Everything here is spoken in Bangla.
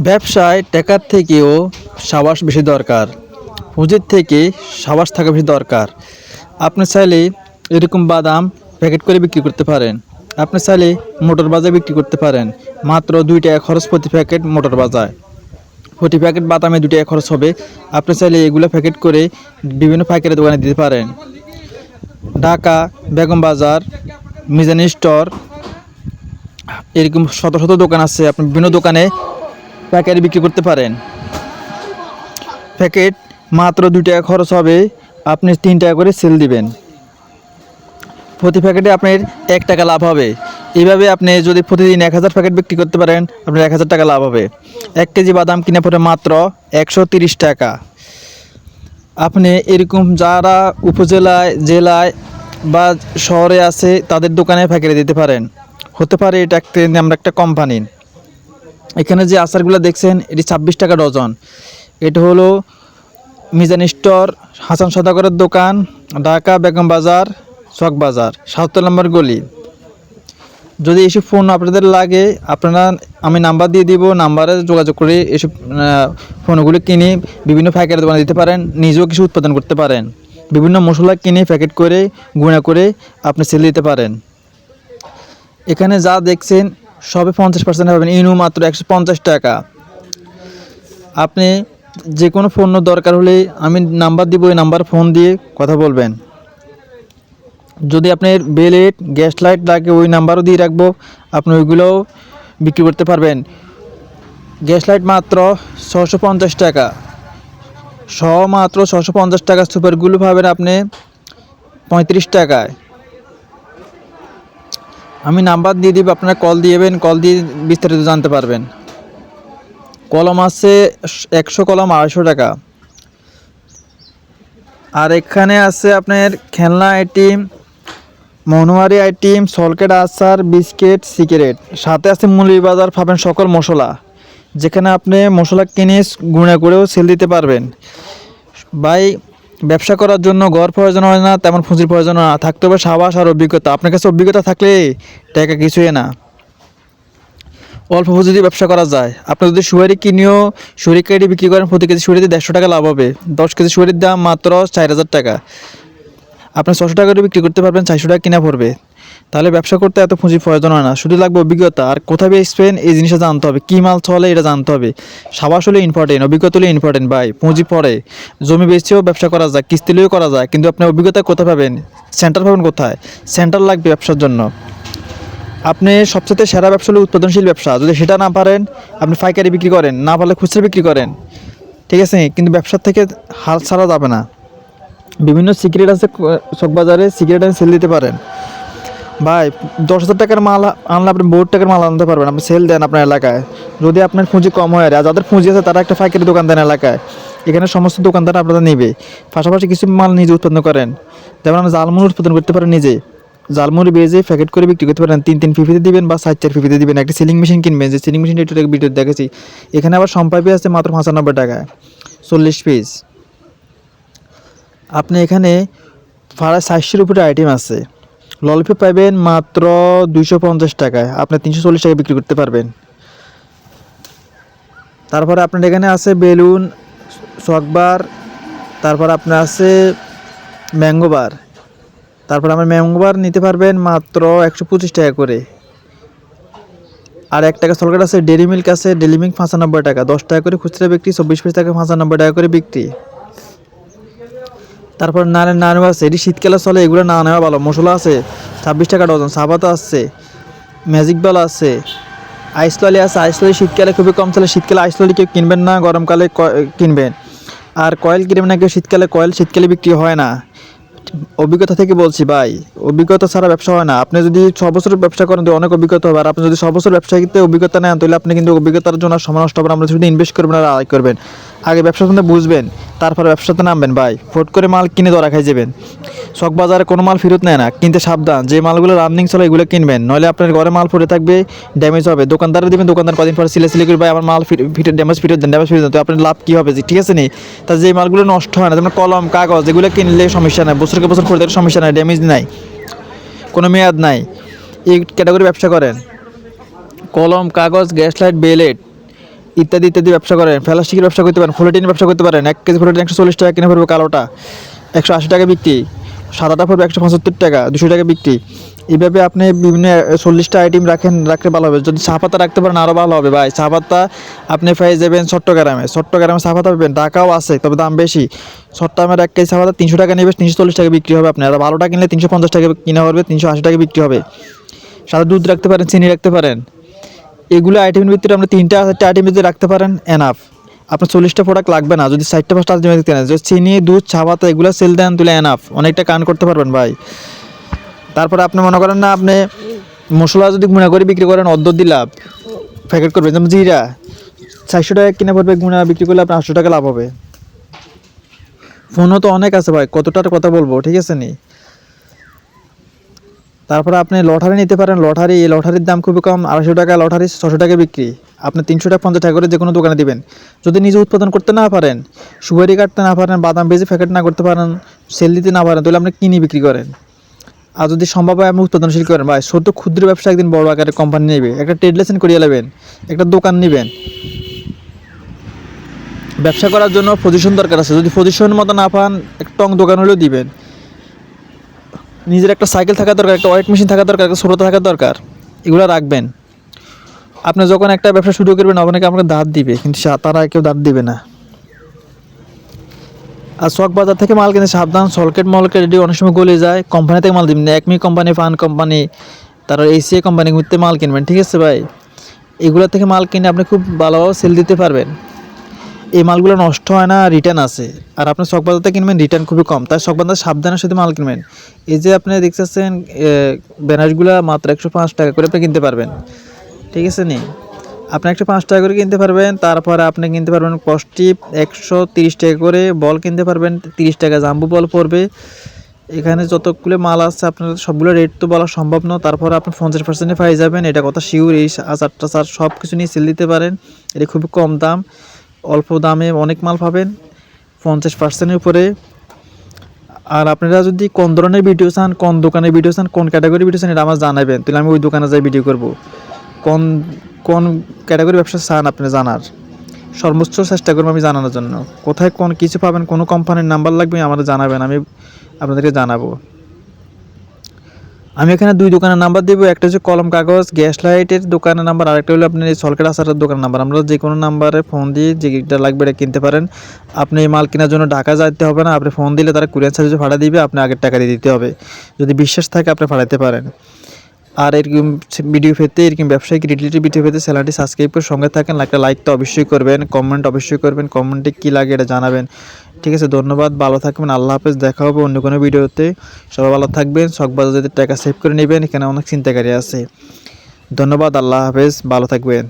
ব্যবসায় টাকার থেকেও সাবাস বেশি দরকার। পুঁজির থেকে সাবাস থাকা বেশি দরকার। আপনি চাইলে এরকম বাদাম প্যাকেট করে বিক্রি করতে পারেন। আপনি চাইলে মোটর বাজার বিক্রি করতে পারেন। মাত্র 2 টাকা খরচ প্রতি প্যাকেট মোটর বাজায়। প্রতি প্যাকেট বাদামে 2 টাকা খরচ হবে। আপনি চাইলে এগুলো প্যাকেট করে বিভিন্ন পাইকারি দোকানে দিতে পারেন। ঢাকা, বেগম বাজার, মিজান স্টোর, এরকম শত শত দোকান আছে। আপনি বিভিন্ন দোকানে প্যাকেট বিক্রি করতে পারেন। প্যাকেট মাত্র 2 টাকা খরচ হবে। আপনি 3 টাকা করে সেল দিবেন। প্রতি প্যাকেটে আপনার 1 টাকা লাভ হবে। এইভাবে আপনি যদি প্রতিদিন 1000 প্যাকেট বিক্রি করতে পারেন, আপনার 1000 টাকা লাভ হবে। 1 কেজি বাদাম কিনে পড়ে মাত্র 130 টাকা। আপনি এরকম যারা উপজেলায়, জেলায় বা শহরে আছে তাদের দোকানে প্যাকেটে দিতে পারেন। হতে পারে এটা আমরা একটা কোম্পানি। এখানে যে আচারগুলো দেখছেন এটি 26 টাকা ডজন। এটা হলো মিজান স্টোর, হাসান সদাগরের দোকান, ঢাকা, বেগম বাজার, চক বাজার, ৭৭ নম্বর গলি। যদি এসব ফোন আপনাদের লাগে, আপনারা আমি নাম্বার দিয়ে দিব, নাম্বারে যোগাযোগ করে এসব ফোনগুলো কিনে বিভিন্ন পাইকারি দোকানে দিতে পারেন। নিজেও কিছু উৎপাদন করতে পারেন। বিভিন্ন মশলা কিনে প্যাকেট করে গুঁড়া করে আপনি সেল দিতে পারেন। এখানে যা দেখছেন সবে 50% পাবেন। ইনু মাত্র 150 টাকা। আপনি যে কোনো পণ্য দরকার হলে আমি নাম্বার দিব, ওই নাম্বার ফোন দিয়ে কথা বলবেন। যদি আপনার বেলেট, গ্যাস লাইট লাগে ওই নাম্বারও দিয়ে রাখবো, আপনি ওইগুলোও বিক্রি করতে পারবেন। গ্যাস লাইট মাত্র 650 টাকা, মাত্র 650 টাকা। সুপারগুলো পাবেন আপনি 35 টাকায়। আমি নাম্বার দিয়ে দিব, আপনারা কল দিবেন, কল দিয়ে বিস্তারিত জানতে পারবেন। কলম আছে 100 কলম 250 টাকা। আর এখানে আছে আপনার খেলনা আইটেম, মনোহারি আইটেম, সলকেট আচার, বিস্কিট, সিগারেট। সাথে আছে মৌলভীবাজার পাবেন সকল মশলা, যেখানে আপনি মশলা কিনে গুঁড়া করেও সেল দিতে পারবেন। ভাই, ব্যবসা করার জন্য ঘর প্রয়োজন হয় না, তেমন পুঁজির প্রয়োজন হয় না, থাকতে হবে সাবাস আর অভিজ্ঞতা। আপনার কাছে অভিজ্ঞতা থাকলে টাকা কিছুই না। অল্প পুঁজি দিয়ে ব্যবসা করা যায়। আপনি যদি সুয়ারি কিনেও সুয়ারি কেটে বিক্রি করেন, প্রতি কেজি সুয়ারিতে 150 টাকা লাভ হবে। 10 কেজি সুয়ারির দাম মাত্র 4000 টাকা। আপনি 600 টাকা করে বিক্রি করতে পারবেন, 400 টাকা কিনা পড়বে। তাহলে ব্যবসা করতে এত পুঁজির প্রয়োজন হয় না, শুধু লাগবে অভিজ্ঞতা। আর কোথায় বেচবেন এই জিনিসটা জানতে হবে, কী মাল চলে এটা জানতে হবে। সাবাস হলে ইম্পর্টেন্ট, অভিজ্ঞতা হলে ইম্পর্টেন্ট। ভাই, পুঁজি পড়ে। জমি বেচেও ব্যবসা করা যায়, কিস্তি নিয়েও করা যায়, কিন্তু আপনি অভিজ্ঞতা কোথায় পাবেন? সেন্টার পাবেন কোথায়? সেন্টার লাগবে ব্যবসার জন্য। আপনি সবচেয়ে সেরা ব্যবসা হলো উৎপাদনশীল ব্যবসা। যদি সেটা না পারেন, আপনি পাইকারি বিক্রি করেন, না পারলে খুচরা বিক্রি করেন, ঠিক আছে? কিন্তু ব্যবসার থেকে হাল ছাড়া যাবে না। বিভিন্ন সিগারেট আছে চকবাজারে, সিগারেট আমি সেল দিতে পারেন। ভাই, 10,000 টাকার মাল আনলে আপনি বহুত টাকার মাল আনতে পারবেন। আপনি সেল দেন আপনার এলাকায়। যদি আপনার পুঁজি কম হয়, আর যাদের পুঁজি আছে তারা একটা পাইকারি দোকান দেন এলাকায়। এখানে সমস্ত দোকানদার আপনারা নেবে। পাশাপাশি কিছু মাল নিজে উৎপাদন করেন। যেমন আপনি জালমুড়ি উৎপাদন করতে পারেন নিজে। জালমুড়ি বেজে প্যাকেট করে বিক্রি করতে পারেন। 3 পিপিতে দিবেন বা 4 পিপিতে দিবেন। একটা সিলিং মেশিন কিনবেন, যে সিলিং মেশিনটা একটু ভিডিও দেখেছি। এখানে আবার সম্পাইপে আছে মাত্র 95 টাকায়, 40 পিস। আপনি এখানে প্রায় 400-এর উপরে আইটেম আছে। ললিপপ পাইবেন মাত্র 250 টাকায়, আপনি 340 টাকায় বিক্রি করতে পারবেন। তারপরে আপনার এখানে আছে বেলুন, চকবার, তারপর আপনার আছে ম্যাঙ্গোবার। তারপর আমার ম্যাঙ্গোবার নিতে পারবেন মাত্র 125 টাকা করে। আর 1 টাকা সলকেট আছে, ডেরি মিল্ক আছে, ডেরি মিল্ক 95 টাকা, 10 টাকা করে খুচরা বিক্রি, 24 পিস টাকা 95 টাকা করে বিক্রি। তারপর নানু আছে, এটি শীতকালে চলে, এগুলো না নেওয়া ভালো। মশলা আছে 26 টাকা ডজন। সাবাতা আছে, ম্যাজিক বল আছে, আইসললি আছে। আইসললি শীতকালে খুবই কম চলে। শীতকালে আইসললি কেউ কিনবেন না, গরমকালে কিনবেন। আর কয়েল কিনবেন না কেউ শীতকালে, কয়েল শীতকালে বিক্রি হয় না। অভিজ্ঞতা থেকে বলছি ভাই, অভিজ্ঞতা ছাড়া ব্যবসা হয় না। আপনি যদি 6 বছর ব্যবসা করেন তো অনেক অভিজ্ঞতা হবে। আর আপনি যদি 6 বছর ব্যবসায়ীতে অভিজ্ঞতা নেন, তাহলে আপনি কিন্তু অভিজ্ঞতার জন্য সময় নষ্ট হবেন। আমরা শুধু ইনভেস্ট করবেন আর আয় করবেন। আগে ব্যবসা সম্বন্ধে বুঝবেন, তারপরে ব্যবসাতে নামবেন। ভাই, ফট করে মাল কিনে ধরা খাই যাবেন। চক বাজারে কোনো মাল ফেরত নেয় না, কিনতে সাবধান। যে মালগুলো রানিং চলে এগুলো কিনবেন, নইলে আপনার ঘরে মাল পড়ে থাকবে, ড্যামেজ হবে। দোকানদারে দেবেন, দোকানদার কদিন পরে সিলে করে ভাই আমার মাল ড্যামেজ ফেরত দেন, ড্যামেজ ফেরত দেন। তো আপনার লাভ কী হবে? ঠিক আছে নি? তা যে মালগুলো নষ্ট হয় না, যেমন কলম, কাগজ, এগুলো কিনলে সমস্যা নেই, বছরকে বছর পরে সমস্যা নাই, ড্যামেজ নাই, কোনো মেয়াদ নাই। এই ক্যাটাগরি ব্যবসা করেন। কলম, কাগজ, গ্যাস লাইট, বেলেট, ইত্যাদি ইত্যাদি ব্যবসা করেন, প্লাস্টিকের ব্যবসা করতে পারেন, ফ্লোটিনের ব্যবসা করতে পারেন। 1 কেজি ফ্লোটিন 140 টাকা কিনে পড়বে, কালোটা 180 টাকা বিক্রি, সাদাটা পড়বে 175 টাকা, 200 টাকা বিক্রি। এইভাবে আপনি বিভিন্ন 40টা আইটেম রাখলে ভালো হবে। যদি চা পাতা রাখতে পারেন আরও ভালো হবে ভাই। চা পাতা আপনি পেয়ে যাবেন চট্টগ্রামে চা পাতা পাবেন, ঢাকাও আছে, তবে দাম বেশি। চট্টগ্রামের 1 কেজি চা পাতা 300 টাকা নেবে, 340 টাকা বিক্রি হবে। আপনার আর ভালোটা কিনলে 350 টাকা কিনা হবে, 380 টাকা বিক্রি হবে। সাথে দুধ রাখতে পারেন, চিনি রাখতে পারেন। এগুলো আইটেমের ভিতরে আপনি 3টা আইটেম ভিতরে রাখতে পারেন, এনাফ। আপনার 40টা প্রোডাক্ট লাগবে না যদি 4টা 5টা আইটেম দিতে না। যদি চিনি, দুধ, চা পাতা এগুলো সেল দেন তুলে এনাফ, অনেকটা কান করতে পারবেন ভাই। তারপরে আপনি মনে করেন না, আপনি মশলা যদি গুঁড়া করে বিক্রি করেন, অর্ধ দিলাম প্যাকেট করবেন, যেমন জিরা 400 টাকা কিনে পড়বে, গুঁড়া বিক্রি করলে আপনার 800 টাকা লাভ হবে। ফোনও তো অনেক আছে ভাই, কতটার কথা বলবো, ঠিক আছে নি। তারপরে আপনি লটারি নিতে পারেন। লটারির দাম খুবই কম, 250 টাকা লটারি, 600 টাকা বিক্রি। আপনি 300 টাকা 50 টাকা করে যে কোনো দোকানে দিবেন। যদি নিজে উৎপাদন করতে না পারেন, সুপারি কাটতে না পারেন, বাদাম বেজে প্যাকেট না করতে পারেন, সেল দিতে না পারেন, তাহলে আপনি কিনে বিক্রি করেন। আর যদি সম্ভব হয় আপনি উৎপাদনশীল করেন ভাই। ছোট ক্ষুদ্র ব্যবসা একদিন বড় আকারে কোম্পানি নেবে, একটা ট্রেড লাইসেন্স করিয়ে নেবেন, একটা দোকান নেবেন। ব্যবসা করার জন্য পজিশন দরকার আছে, যদি পজিশন মতো না পান একটা টং দোকান হলেও দিবেন। নিজের একটা সাইকেল থাকা দরকার, একটা ওয়েট মেশিন থাকা দরকার, একটা ছোটো থাকা দরকার, এগুলো রাখবেন। আপনি যখন একটা ব্যবসা শুরু করবেন অনেকে আপনাকে দাঁত দিবে, কিন্তু তারা কেউ দাঁত দিবে না। আর চক বাজার থেকে মাল কিনে সাবধান, সলকেট মলকেট এটি অনেক সময় গলে যায়। কোম্পানি থেকে মাল দিবেন, একমি কোম্পানি, ফান কোম্পানি, তারপর এসিআই কোম্পানি মাল কিনবেন, ঠিক আছে ভাই। এগুলো থেকে মাল কিনে আপনি খুব ভালোভাবে সেল দিতে পারবেন। এই মালগুলো নষ্ট হয় না, রিটার্ন আছে। আর আপনি চক বাজারতে কিনবেন, রিটার্ন খুবই কম, তাই চক বাজার সাবধানের সাথে মাল কিনবেন। এই যে আপনি দেখতেছেন ব্যানারগুলো মাত্র 105 টাকা করে আপনি কিনতে পারবেন, ঠিক আছে নি। আপনি 105 টাকা করে কিনতে পারবেন। তারপরে আপনি কিনতে পারবেন কস্টিপ 130 টাকা করে, বল কিনতে পারবেন 30 টাকা, জাম্বু বল পড়বে। এখানে যতগুলো মাল আছে আপনার সবগুলো রেট তো বলা সম্ভব না, তারপরে আপনি 50% পাই যাবেন, এটা কথা শিওর। এই আচারটা সব কিছু নিয়ে সেল দিতে পারেন, এটা খুবই কম দাম, অল্প দামে অনেক মাল পাবেন 50%-এর উপরে। আর আপনারা যদি কোন ধরনের ভিডিও চান, কোন দোকানের ভিডিও চান, কোন ক্যাটাগরি ভিডিও চান, এটা আমার জানাবেন, তাহলে আমি ওই দোকানে যাই ভিডিও করব। কোন কোন ক্যাটাগরি ব্যবসা চান আপনি জানার, সর্বোচ্চ চেষ্টা করবো আমি জানানোর জন্য। কোথায় কোন কিছু পাবেন, কোনো কোম্পানির নাম্বার লাগবে আমাদের জানাবেন, আমি আপনাদেরকে জানাবো। আমি এখানে 2 দোকানের নাম্বার দেবো, একটা হচ্ছে কলম কাগজ গ্যাস লাইটের দোকানের নাম্বার, আরেকটা হলো আপনার এই সলকেট আচারের দোকানের নাম্বার। আমরা যে কোনো নাম্বারে ফোন দিয়ে যেটা লাগবে এটা কিনতে পারেন। আপনি এই মাল কেনার জন্য ঢাকা যেতে হবে না, আপনি ফোন দিলে তারা কুরিয়ার সার্ভিসে ভাড়া দিবে, আপনি আগের টাকা দিয়ে দিতে হবে। যদি বিশ্বাস থাকে আপনি ভাড়াতে পারেন। আর এরকম ভিডিও পেতে, এরকম ব্যবসায়িক রিলেটেড ভিডিও পেতে চ্যানেলটি সাবস্ক্রাইব করে সঙ্গে থাকেন। একটা লাইক তো অবশ্যই করবেন, কমেন্ট অবশ্যই করবেন, কমেন্টে কী লাগে এটা জানাবেন, ঠিক আছে। ধন্যবাদ, ভালো থাকবেন, আল্লাহ হাফেজ। দেখা হবে অন্য কোনো ভিডিওতে। সবাই ভালো থাকবেন। চকবাজার যদি টাকা সেভ করে নেবেন, এখানে অনেক চিন্তাকারী আছে। ধন্যবাদ, আল্লাহ হাফেজ, ভালো থাকবেন।